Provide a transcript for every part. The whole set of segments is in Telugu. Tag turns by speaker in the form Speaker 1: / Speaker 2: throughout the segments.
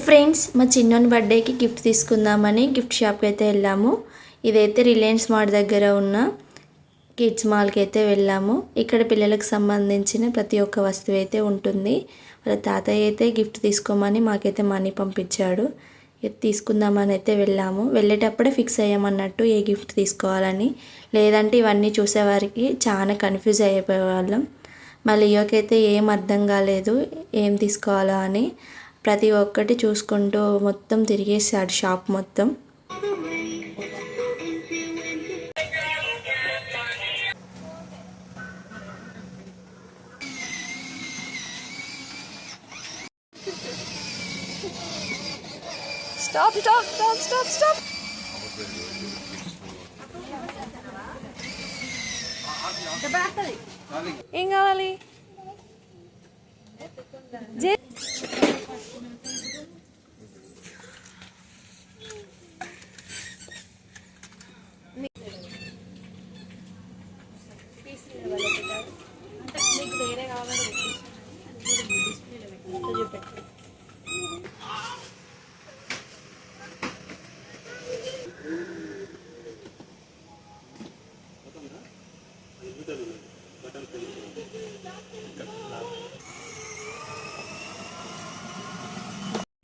Speaker 1: ఫ్రెండ్స్, మా చిన్నోని బర్త్డేకి గిఫ్ట్ తీసుకుందామని గిఫ్ట్ షాప్కి అయితే వెళ్ళాము. ఇదైతే రిలయన్స్ మార్ట్ దగ్గర ఉన్న కిడ్స్ మాల్కి అయితే వెళ్ళాము. ఇక్కడ పిల్లలకు సంబంధించిన ప్రతి ఒక్క వస్తువు అయితే ఉంటుంది. వాళ్ళ తాతయ్య అయితే గిఫ్ట్ తీసుకోమని మాకైతే మనీ పంపించాడు. ఇది తీసుకుందామని అయితే వెళ్ళాము. వెళ్ళేటప్పుడే ఫిక్స్ అయ్యామన్నట్టు ఏ గిఫ్ట్ తీసుకోవాలని. లేదంటే ఇవన్నీ చూసేవారికి చాలా కన్ఫ్యూజ్ అయిపోయేవాళ్ళం. మళ్ళీ లియోకైతే ఏం అర్థం కాలేదు ఏం తీసుకోవాలో అని. ప్రతి ఒక్కటి చూసుకుంటూ మొత్తం తిరిగేసాడు షాప్ మొత్తం.
Speaker 2: Stop, stop, stop, stop, stop. ఏం కావాలి? నీకు వేరే కావాలి చూపెట్టు.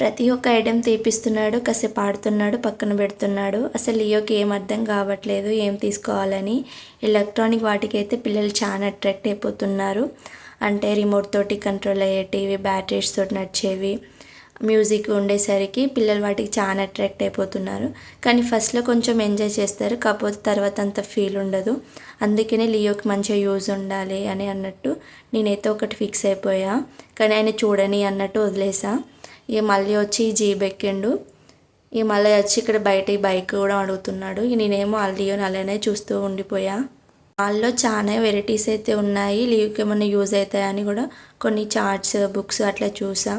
Speaker 1: ప్రతి ఒక్క ఐటెం తీపిస్తున్నాడు, కాసేపు ఆడుతున్నాడు, పక్కన పెడుతున్నాడు. అసలు లియోకి ఏం అర్థం కావట్లేదు ఏం తీసుకోవాలని. ఎలక్ట్రానిక్ వాటికైతే పిల్లలు చాలా అట్రాక్ట్ అయిపోతున్నారు. అంటే రిమోట్ తోటి కంట్రోల్ అయ్యేటివి, బ్యాటరీస్ తోటి నడిచేవి, మ్యూజిక్ ఉండేసరికి పిల్లలు వాటికి చాలా అట్రాక్ట్ అయిపోతున్నారు. కానీ ఫస్ట్లో కొంచెం ఎంజాయ్ చేస్తారు, కాకపోతే తర్వాత అంత ఫీల్ ఉండదు. అందుకనే లియోకి మంచిగా యూజ్ ఉండాలి అని అన్నట్టు నేనైతే ఒకటి ఫిక్స్ అయిపోయా. కానీ ఆయన చూడని అన్నట్టు వదిలేసా. ఇక మళ్ళీ వచ్చి జీప్ ఎక్కిండు. ఇక మళ్ళీ వచ్చి ఇక్కడ బయట ఈ బైక్ కూడా అడుగుతున్నాడు. నేనేమో లియోని అలానే చూస్తూ ఉండిపోయా. వాళ్ళలో చాలా వెరైటీస్ అయితే ఉన్నాయి. లియోకి ఏమన్నా యూజ్ అవుతాయని కూడా కొన్ని చార్ట్స్, బుక్స్ అట్లా చూసా.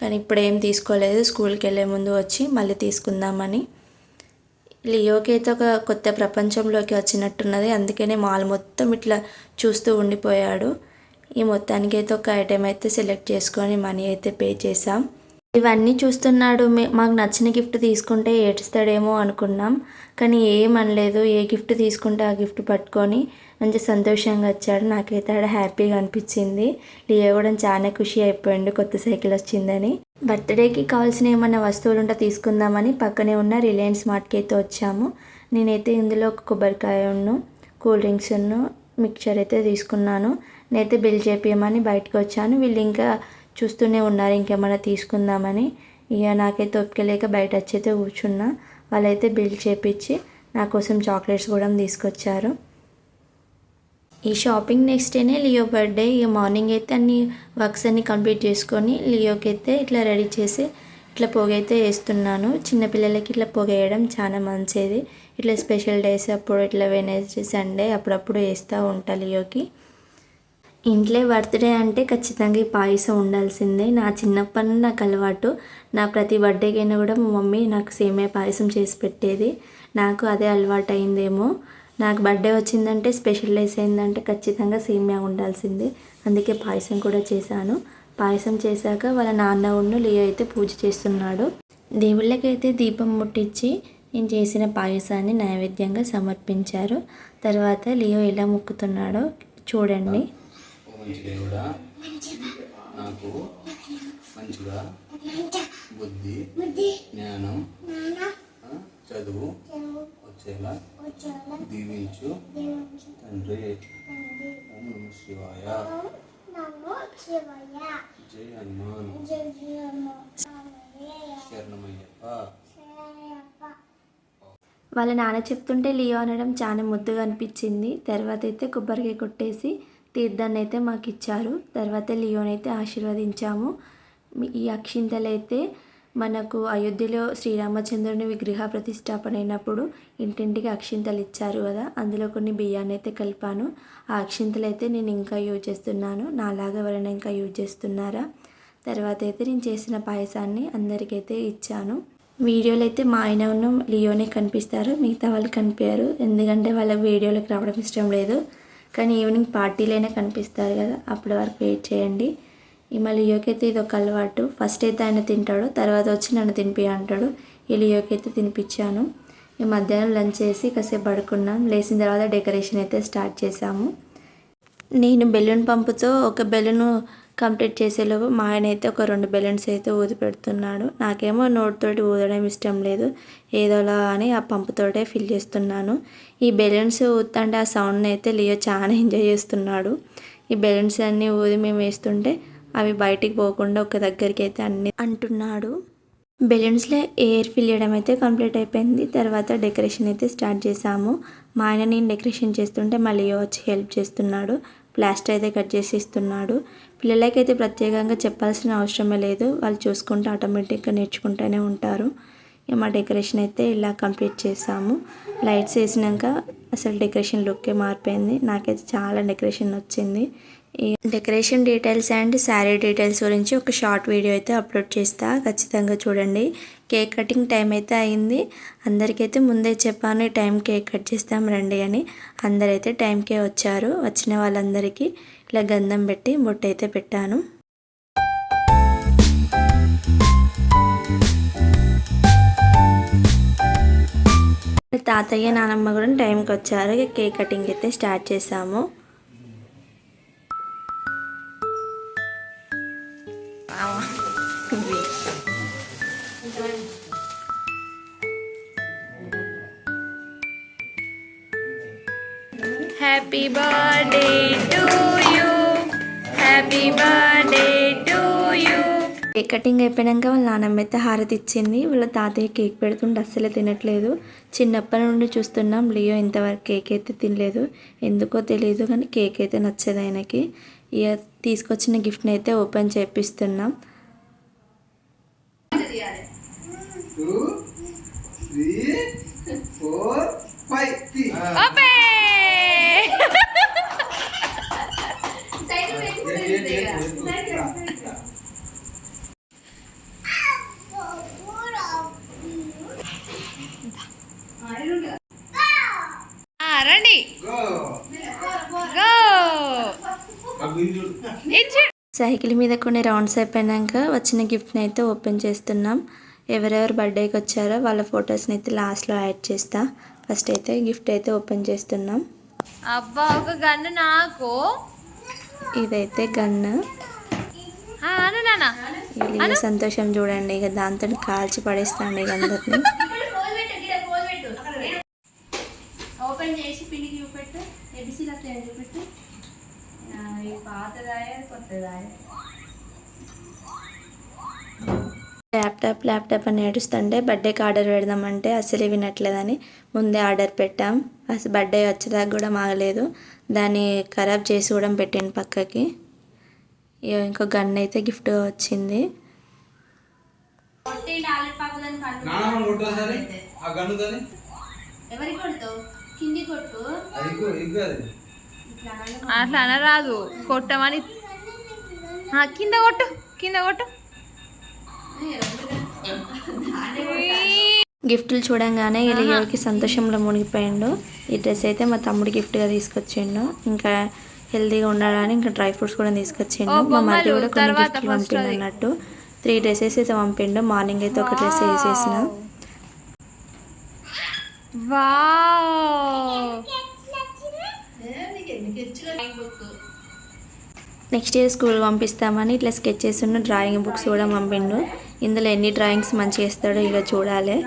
Speaker 1: కానీ ఇప్పుడు ఏం తీసుకోలేదు. స్కూల్కి వెళ్ళే ముందు వచ్చి మళ్ళీ తీసుకుందామని. లియోకి అయితే ఒక కొత్త ప్రపంచంలోకి వచ్చినట్టున్నది. అందుకనే మాల్ మొత్తం ఇట్లా చూస్తూ ఉండిపోయాడు. ఈ మొత్తానికి అయితే ఒక ఐటెం అయితే సెలెక్ట్ చేసుకొని మనీ అయితే పే చేసాం. ఇవన్నీ చూస్తున్నాడు. మాకు నచ్చిన గిఫ్ట్ తీసుకుంటే ఏడుస్తాడేమో అనుకున్నాం. కానీ ఏం అనలేదు. ఏ గిఫ్ట్ తీసుకుంటే ఆ గిఫ్ట్ పట్టుకొని మంచి సంతోషంగా వచ్చాడు. నాకైతే ఆడ హ్యాపీగా అనిపించింది. లియో కూడా చాలా ఖుషి అయిపోయిండు కొత్త సైకిల్ వచ్చిందని. బర్త్డేకి కావాల్సిన ఏమన్నా వస్తువులు ఉంటే తీసుకుందామని పక్కనే ఉన్న రిలయన్స్ మార్ట్కి అయితే వచ్చాము. నేనైతే ఇందులో ఒక కొబ్బరికాయను, కూల్ డ్రింక్స్ను, మిక్చర్ అయితే తీసుకున్నాను. నేనైతే బిల్ చేపియమని బయటకు వచ్చాను. వీళ్ళు ఇంకా చూస్తూనే ఉన్నారు ఇంకేమైనా తీసుకుందామని. ఇక నాకైతే ఒప్పుకోలేక బయట వచ్చి అయితే కూర్చున్నా. వాళ్ళైతే బిల్ చేపించి నా కోసం చాక్లెట్స్ కూడా తీసుకొచ్చారు. ఈ షాపింగ్ నెక్స్ట్ డేనే లియో బర్త్డే. ఇక మార్నింగ్ అయితే అన్ని వర్క్స్ అన్ని కంప్లీట్ చేసుకొని లియోకి అయితే ఇట్లా రెడీ చేసి ఇట్లా పొగైతే వేస్తున్నాను. చిన్నపిల్లలకి ఇట్లా పొగ వేయడం చాలా మంచిది. ఇట్లా స్పెషల్ డేస్ అప్పుడు ఇట్లా వెనస్డే, సండే అప్పుడప్పుడు వేస్తూ ఉంటా లియోకి. ఇంట్లో బర్త్డే అంటే ఖచ్చితంగా ఈ పాయసం ఉండాల్సిందే. నా చిన్నప్పటి నుండి నాకు అలవాటు. నా ప్రతి బర్త్డేకైనా కూడా మా మమ్మీ నాకు సేమియా పాయసం చేసి పెట్టేది. నాకు అదే అలవాటు అయిందేమో. నాకు బర్త్డే వచ్చిందంటే, స్పెషల్ డేస్ అయిందంటే ఖచ్చితంగా సేమియా ఉండాల్సిందే. అందుకే పాయసం కూడా చేశాను. పాయసం చేశాక వాళ్ళ నాన్న ఉన్న లియో అయితే పూజ చేస్తున్నాడు. దేవుళ్ళకైతే దీపం ముట్టించి నేను చేసిన పాయసాన్ని నైవేద్యంగా సమర్పించారు. తర్వాత లియో ఎలా మొక్కుతున్నాడో చూడండి.
Speaker 3: మంచి దేవుడా, నాకు మంచిగా బుద్ధి, జ్ఞానం, చదువు వచ్చేలా దీవించు తండ్రి. ఓం నమః శివాయ. జై హనుమాన్. శరణమయ్యప్ప.
Speaker 1: వాళ్ళ నాన్న చెప్తుంటే లియో అనడం చాలా ముద్దుగా అనిపించింది. తర్వాత అయితే కొబ్బరికాయ కొట్టేసి తీర్థాన్ని అయితే మాకు ఇచ్చారు. తర్వాత లియోనైతే ఆశీర్వదించాము. ఈ అక్షింతలు అయితే మనకు అయోధ్యలో శ్రీరామచంద్రుని విగ్రహ ప్రతిష్టాపన అయినప్పుడు ఇంటింటికి అక్షింతలు ఇచ్చారు కదా, అందులో కొన్ని బియ్యాన్ని అయితే కలిపాను. ఆ అక్షింతలు అయితే నేను ఇంకా యూజ్ చేస్తున్నాను. నాలాగా ఎవరైనా ఇంకా యూజ్ చేస్తున్నారా? తర్వాత అయితే నేను చేసిన పాయసాన్ని అందరికైతే ఇచ్చాను. వీడియోలో అయితే మా ఆయన ఉన్న లియోనే కనిపిస్తారు, మిగతా వాళ్ళు కనిపించారు. ఎందుకంటే వాళ్ళకి వీడియోలోకి రావడం ఇష్టం లేదు. కానీ ఈవినింగ్ పార్టీలైనా కనిపిస్తారు కదా, అప్పటి వరకు వెయిట్ చేయండి. ఈ మళ్ళీ లియోకి అయితే ఇది ఒక అలవాటు. ఫస్ట్ అయితే ఆయన తింటాడు, తర్వాత వచ్చి నన్ను తినిపి అంటాడు. ఈ లియోకి అయితే తినిపించాను. ఈ మధ్యాహ్నం లంచ్ చేసి కాసేపు పడుకున్నాం. లేచిన తర్వాత డెకరేషన్ అయితే స్టార్ట్ చేసాము. నేను బెలూన్ పంపుతో ఒక బెలూన్ కంప్లీట్ చేసేలోపు మా ఆయన అయితే ఒక 2 బెలూన్స్ అయితే ఊది పెడుతున్నాడు. నాకేమో నోటితోటి ఊదడం ఇష్టం లేదు, ఏదోలా అని ఆ పంపుతోటే ఫిల్ చేస్తున్నాను. ఈ బెలూన్స్ ఊదుతుంటే ఆ సౌండ్ని అయితే లియో చాలా ఎంజాయ్ చేస్తున్నాడు. ఈ బెలూన్స్ అన్నీ ఊది మేము వేస్తుంటే అవి బయటికి పోకుండా ఒక దగ్గరికి అయితే అన్నీ అంటున్నాడు. బెలూన్స్లో ఎయిర్ ఫిల్ చేయడం అయితే కంప్లీట్ అయిపోయింది. తర్వాత డెకరేషన్ అయితే స్టార్ట్ చేసాము. మా ఆయన నేను డెకరేషన్ చేస్తుంటే మళ్ళీ వచ్చి హెల్ప్ చేస్తున్నాడు. ప్లాస్టర్ అయితే కట్ చేసి ఇస్తున్నాడు. పిల్లలకైతే ప్రత్యేకంగా చెప్పాల్సిన అవసరమే లేదు, వాళ్ళు చూసుకుంటూ ఆటోమేటిక్గా నేర్చుకుంటూనే ఉంటారు. మా డెకరేషన్ అయితే ఇలా కంప్లీట్ చేసాము. లైట్స్ వేసినాక అసలు డెకరేషన్ లుక్కే మారిపోయింది. నాకైతే చాలా డెకరేషన్ వచ్చింది. ఈ decoration details and sari details గురించి ఒక షార్ట్ వీడియో అయితే అప్లోడ్ చేస్తా, ఖచ్చితంగా చూడండి. కేక్ కటింగ్ టైం అయితే అయింది. అందరికైతే ముందే చెప్పాను ఈ టైం కేక్ కట్ చేస్తాం రండి అని. అందరైతే టైంకే వచ్చారు. వచ్చిన వాళ్ళందరికీ ఇలా గంధం పెట్టి బొట్టు అయితే పెట్టాను. తాతయ్య నానమ్మ కూడా టైంకి వచ్చారు. కేక్ కటింగ్ అయితే స్టార్ట్ చేసాము.
Speaker 2: Happy birthday to you, happy birthday to you.
Speaker 1: Cake cutting అయిపోయాక వాళ్ళ నాన్నమ్మ అయితే హారతి ఇచ్చింది. వాళ్ళ తాతయ్య కేక్ పెడుతుంటే అస్సలే తినట్లేదు. చిన్నప్పటి నుండి చూస్తున్నాం, లియో ఇంతవరకు కేక్ అయితే తినలేదు. ఎందుకో తెలియదు కానీ కేక్ అయితే నచ్చదు ఆయనకి. ఇక తీసుకొచ్చిన గిఫ్ట్ని అయితే ఓపెన్ చేపిస్తున్నాం.
Speaker 3: 2, 3, 4, 5.
Speaker 2: ఓపెన్. రండి.
Speaker 1: సైకిల్ మీద కొన్ని రౌండ్స్ అయిపోయాక వచ్చిన గిఫ్ట్ని అయితే ఓపెన్ చేస్తున్నాం. ఎవరెవరు బర్త్డేకి వచ్చారో వాళ్ళ ఫొటోస్ని అయితే లాస్ట్లో యాడ్ చేస్తా. ఫస్ట్ అయితే గిఫ్ట్ అయితే ఓపెన్ చేస్తున్నాం.
Speaker 2: అబ్బా ఒక గన్ను నాకు.
Speaker 1: ఇదైతే గన్ను. ఇక సంతోషం చూడండి, ఇక దాంతో కాల్చి పడేస్తాండి ఇక అందరినీ.
Speaker 2: ఓపెన్ చేసి పిండికి చూపెట్టు, ఎబిసిలు చూపెట్టు. పాతదాయ కొత్తదాయ.
Speaker 1: ల్యాప్టాప్ అని ఏడుస్తుంటే బర్త్డేకి ఆర్డర్ పెడదామంటే అసలు వినట్లేదని ముందే ఆర్డర్ పెట్టాం. అసలు బర్త్డే వచ్చేదాకా కూడా మాగలేదు. దాన్ని ఖరాబ్ చేసి కూడా పెట్టాను పక్కకి. ఇంకో గన్ అయితే గిఫ్ట్ వచ్చింది.
Speaker 2: అట్లా అనరాదు, కొట్టమని. కింద కొట్టు, కింద కొట్టు.
Speaker 1: గిఫ్ట్లు చూడంగానే లియోకి సంతోషంలో మునిగిపోయిండు. ఈ డ్రెస్ అయితే మా తమ్ముడు గిఫ్ట్గా తీసుకొచ్చిండు. ఇంకా హెల్తీగా ఉండాలని ఇంకా డ్రై ఫ్రూట్స్ కూడా తీసుకొచ్చిండు. మా మధ్య కూడా కొన్ని గిఫ్ట్లు పంపిండు అన్నట్టు. 3 డ్రెస్సెస్ అయితే పంపిండు. మార్నింగ్ అయితే ఒక డ్రెస్ వేసేసిన. నెక్స్ట్ ఇయర్ స్కూల్ పంపిస్తామని ఇట్లా స్కెచెస్ ఉన్న డ్రాయింగ్ బుక్స్ కూడా పంపిండు. ఇందులో ఎన్ని డ్రాయింగ్స్ మంచిగా వేస్తాడో ఇక చూడాలి.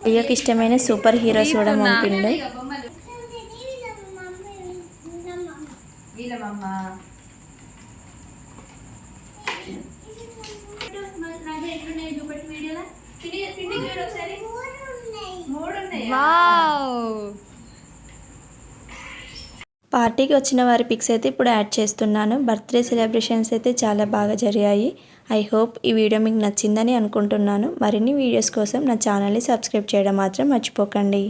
Speaker 1: అయ్యోకి ఇష్టమైన సూపర్ హీరోస్ కూడా పంపిండు. పార్టీకి వచ్చిన వారి పిక్స్ అయితే ఇప్పుడు యాడ్ చేస్తున్నాను. బర్త్డే సెలబ్రేషన్స్ అయితే చాలా బాగా జరిగాయి. ఐ హోప్ ఈ వీడియో మీకు నచ్చిందని అనుకుంటున్నాను. మరిన్ని వీడియోస్ కోసం నా ఛానల్ని సబ్స్క్రైబ్ చేయడం మాత్రం మర్చిపోకండి.